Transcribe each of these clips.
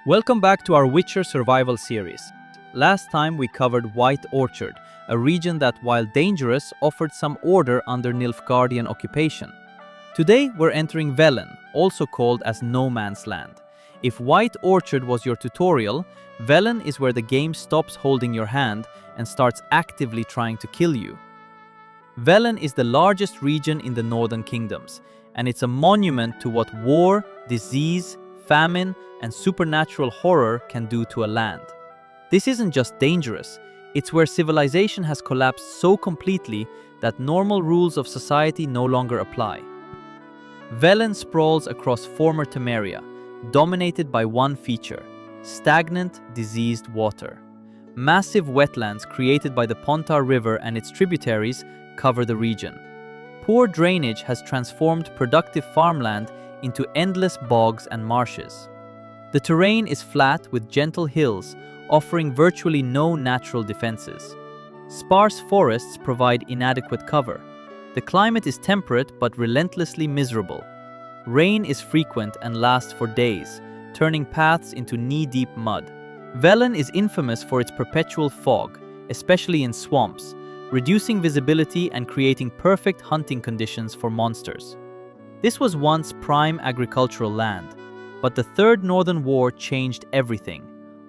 Welcome back to our Witcher survival series. Last time we covered White Orchard, a region that, while dangerous, offered some order under Nilfgaardian occupation. Today we're entering Velen, also called as No Man's Land. If White Orchard was your tutorial, Velen is where the game stops holding your hand and starts actively trying to kill you. Velen is the largest region in the Northern Kingdoms, and it's a monument to what war, disease, famine, and supernatural horror can do to a land. This isn't just dangerous, it's where civilization has collapsed so completely that normal rules of society no longer apply. Velen sprawls across former Temeria, dominated by one feature: stagnant, diseased water. Massive wetlands created by the Pontar River and its tributaries cover the region. Poor drainage has transformed productive farmland into endless bogs and marshes. The terrain is flat with gentle hills, offering virtually no natural defenses. Sparse forests provide inadequate cover. The climate is temperate but relentlessly miserable. Rain is frequent and lasts for days, turning paths into knee-deep mud. Velen is infamous for its perpetual fog, especially in swamps, reducing visibility and creating perfect hunting conditions for monsters. This was once prime agricultural land, but the Third Northern War changed everything.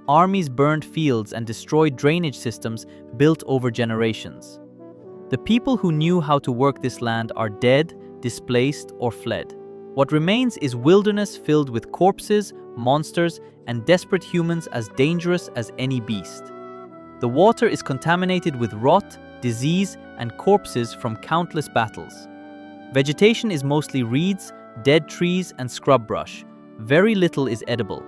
Armies burned fields and destroyed drainage systems built over generations. The people who knew how to work this land are dead, displaced, or fled. What remains is wilderness filled with corpses, monsters, and desperate humans as dangerous as any beast. The water is contaminated with rot, disease, and corpses from countless battles. Vegetation is mostly reeds, dead trees, and scrub brush. Very little is edible.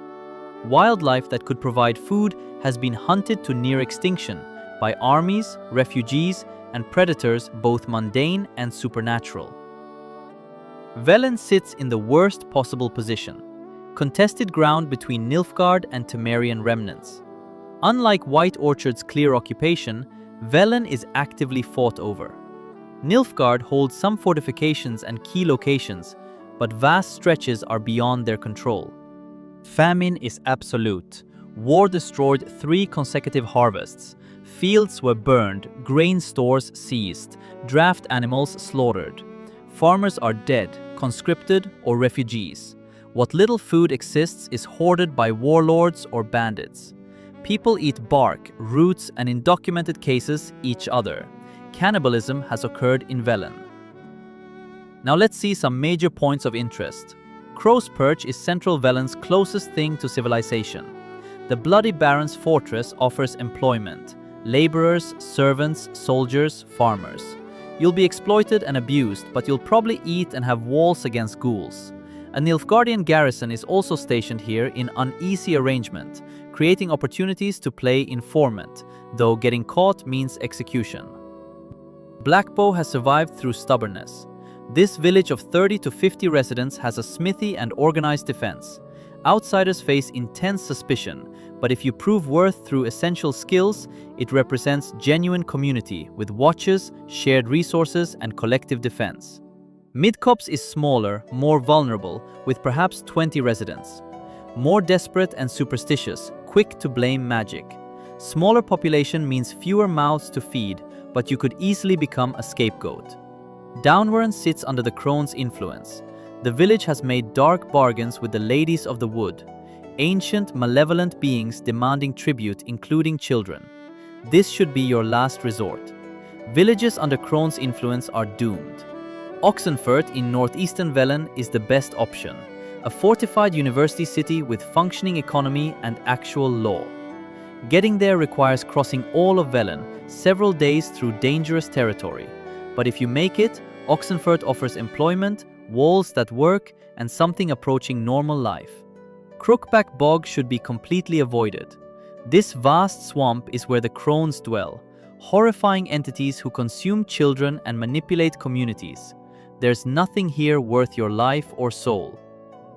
Wildlife that could provide food has been hunted to near extinction by armies, refugees, and predators both mundane and supernatural. Velen sits in the worst possible position, contested ground between Nilfgaard and Temerian remnants. Unlike White Orchard's clear occupation, Velen is actively fought over. Nilfgaard holds some fortifications and key locations, but vast stretches are beyond their control. Famine is absolute. War destroyed 3 consecutive harvests. Fields were burned, grain stores seized, draft animals slaughtered. Farmers are dead, conscripted, or refugees. What little food exists is hoarded by warlords or bandits. People eat bark, roots, and in documented cases, each other. Cannibalism has occurred in Velen. Now let's see some major points of interest. Crow's Perch is central Velen's closest thing to civilization. The Bloody Baron's fortress offers employment: laborers, servants, soldiers, farmers. You'll be exploited and abused, but you'll probably eat and have walls against ghouls. A Nilfgaardian garrison is also stationed here in uneasy arrangement, creating opportunities to play informant, though getting caught means execution. Blackbow has survived through stubbornness. This village of 30 to 50 residents has a smithy and organized defense. Outsiders face intense suspicion, but if you prove worth through essential skills, it represents genuine community with watches, shared resources, and collective defense. Midcopse is smaller, more vulnerable, with perhaps 20 residents. More desperate and superstitious, quick to blame magic. Smaller population means fewer mouths to feed, but you could easily become a scapegoat. Downwarn sits under the crone's influence. The village has made dark bargains with the ladies of the wood, ancient, malevolent beings demanding tribute, including children. This should be your last resort. Villages under crone's influence are doomed. Oxenfurt in northeastern Velen is the best option, a fortified university city with functioning economy and actual law. Getting there requires crossing all of Velen, several days through dangerous territory. But if you make it, Oxenfurt offers employment, walls that work, and something approaching normal life. Crookback Bog should be completely avoided. This vast swamp is where the crones dwell, horrifying entities who consume children and manipulate communities. There's nothing here worth your life or soul.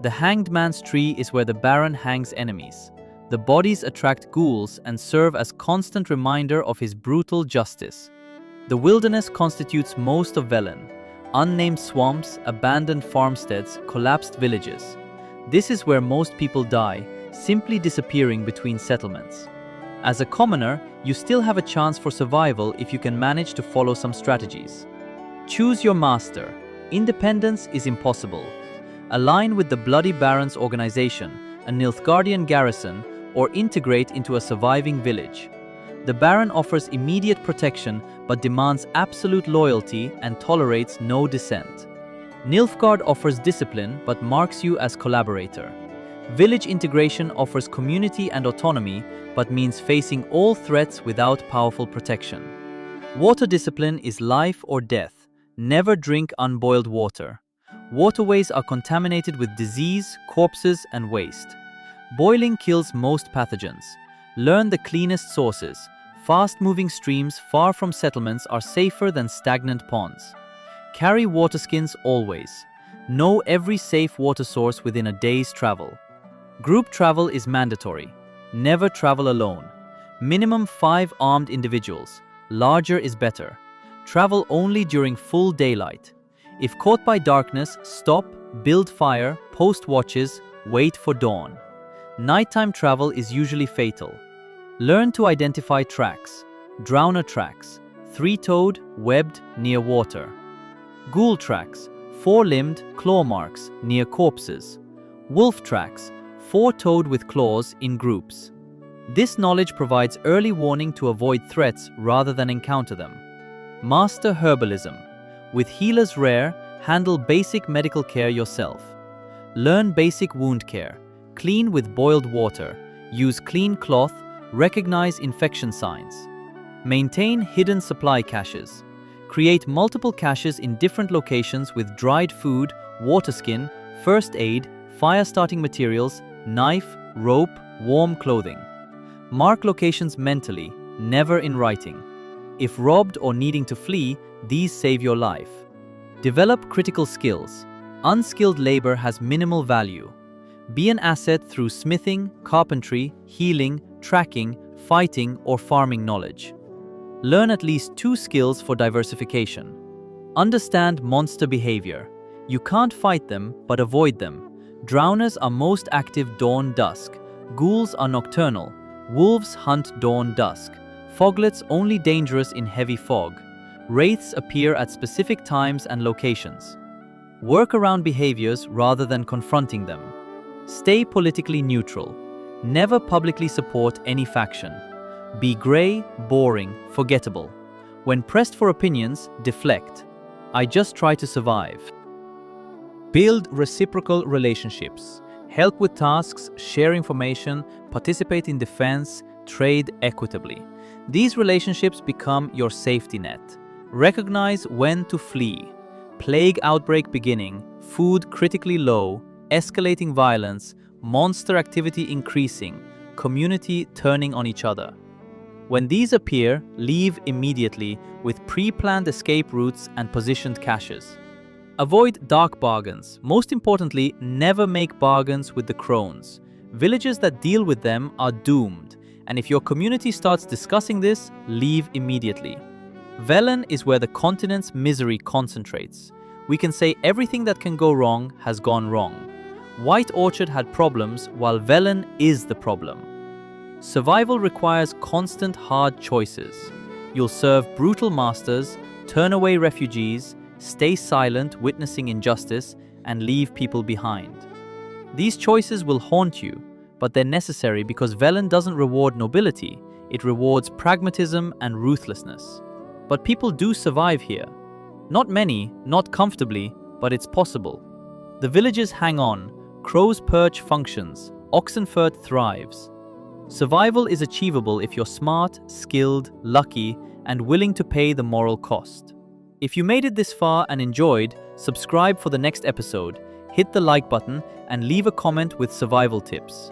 The Hanged Man's Tree is where the Baron hangs enemies. The bodies attract ghouls and serve as constant reminder of his brutal justice. The wilderness constitutes most of Velen. Unnamed swamps, abandoned farmsteads, collapsed villages. This is where most people die, simply disappearing between settlements. As a commoner, you still have a chance for survival if you can manage to follow some strategies. Choose your master. Independence is impossible. Align with the Bloody Barons organization, a Nilfgaardian garrison, or integrate into a surviving village. The Baron offers immediate protection but demands absolute loyalty and tolerates no dissent. Nilfgaard offers discipline but marks you as collaborator. Village integration offers community and autonomy but means facing all threats without powerful protection. Water discipline is life or death. Never drink unboiled water. Waterways are contaminated with disease, corpses, and waste. Boiling kills most pathogens. Learn the cleanest sources. Fast-moving streams far from settlements are safer than stagnant ponds. Carry water skins always. Know every safe water source within a day's travel. Group travel is mandatory. Never travel alone. Minimum 5 armed individuals. Larger is better. Travel only during full daylight. If caught by darkness, stop, build fire, post watches, wait for dawn. Nighttime travel is usually fatal. Learn to identify tracks. Drowner tracks, 3-toed, webbed, near water. Ghoul tracks, 4-limbed, claw marks, near corpses. Wolf tracks, 4-toed with claws in groups. This knowledge provides early warning to avoid threats rather than encounter them. Master herbalism. With healers rare, handle basic medical care yourself. Learn basic wound care. Clean with boiled water. Use clean cloth. Recognize infection signs. Maintain hidden supply caches. Create multiple caches in different locations with dried food, water skin, first aid, fire-starting materials, knife, rope, warm clothing. Mark locations mentally, never in writing. If robbed or needing to flee, these save your life. Develop critical skills. Unskilled labor has minimal value. Be an asset through smithing, carpentry, healing, tracking, fighting, or farming knowledge. Learn at least 2 skills for diversification. Understand monster behavior. You can't fight them, but avoid them. Drowners are most active dawn-dusk. Ghouls are nocturnal. Wolves hunt dawn-dusk. Foglets only dangerous in heavy fog. Wraiths appear at specific times and locations. Work around behaviors rather than confronting them. Stay politically neutral. Never publicly support any faction. Be grey, boring, forgettable. When pressed for opinions, deflect. I just try to survive. Build reciprocal relationships. Help with tasks, share information, participate in defense, trade equitably. These relationships become your safety net. Recognize when to flee. Plague outbreak beginning, food critically low, escalating violence, monster activity increasing, community turning on each other. When these appear, leave immediately with pre-planned escape routes and positioned caches. Avoid dark bargains. Most importantly, never make bargains with the crones. Villages that deal with them are doomed, and if your community starts discussing this, leave immediately. Velen is where the continent's misery concentrates. We can say everything that can go wrong has gone wrong. White Orchard had problems, while Velen is the problem. Survival requires constant hard choices. You'll serve brutal masters, turn away refugees, stay silent witnessing injustice, and leave people behind. These choices will haunt you, but they're necessary because Velen doesn't reward nobility, it rewards pragmatism and ruthlessness. But people do survive here. Not many, not comfortably, but it's possible. The villages hang on, Crow's Perch functions, Oxenfurt thrives. Survival is achievable if you're smart, skilled, lucky, and willing to pay the moral cost. If you made it this far and enjoyed, subscribe for the next episode, hit the like button, and leave a comment with survival tips.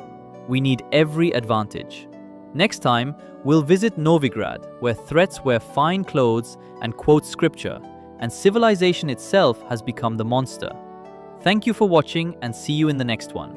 We need every advantage. Next time, we'll visit Novigrad, where threats wear fine clothes and quote scripture, and civilization itself has become the monster. Thank you for watching and see you in the next one.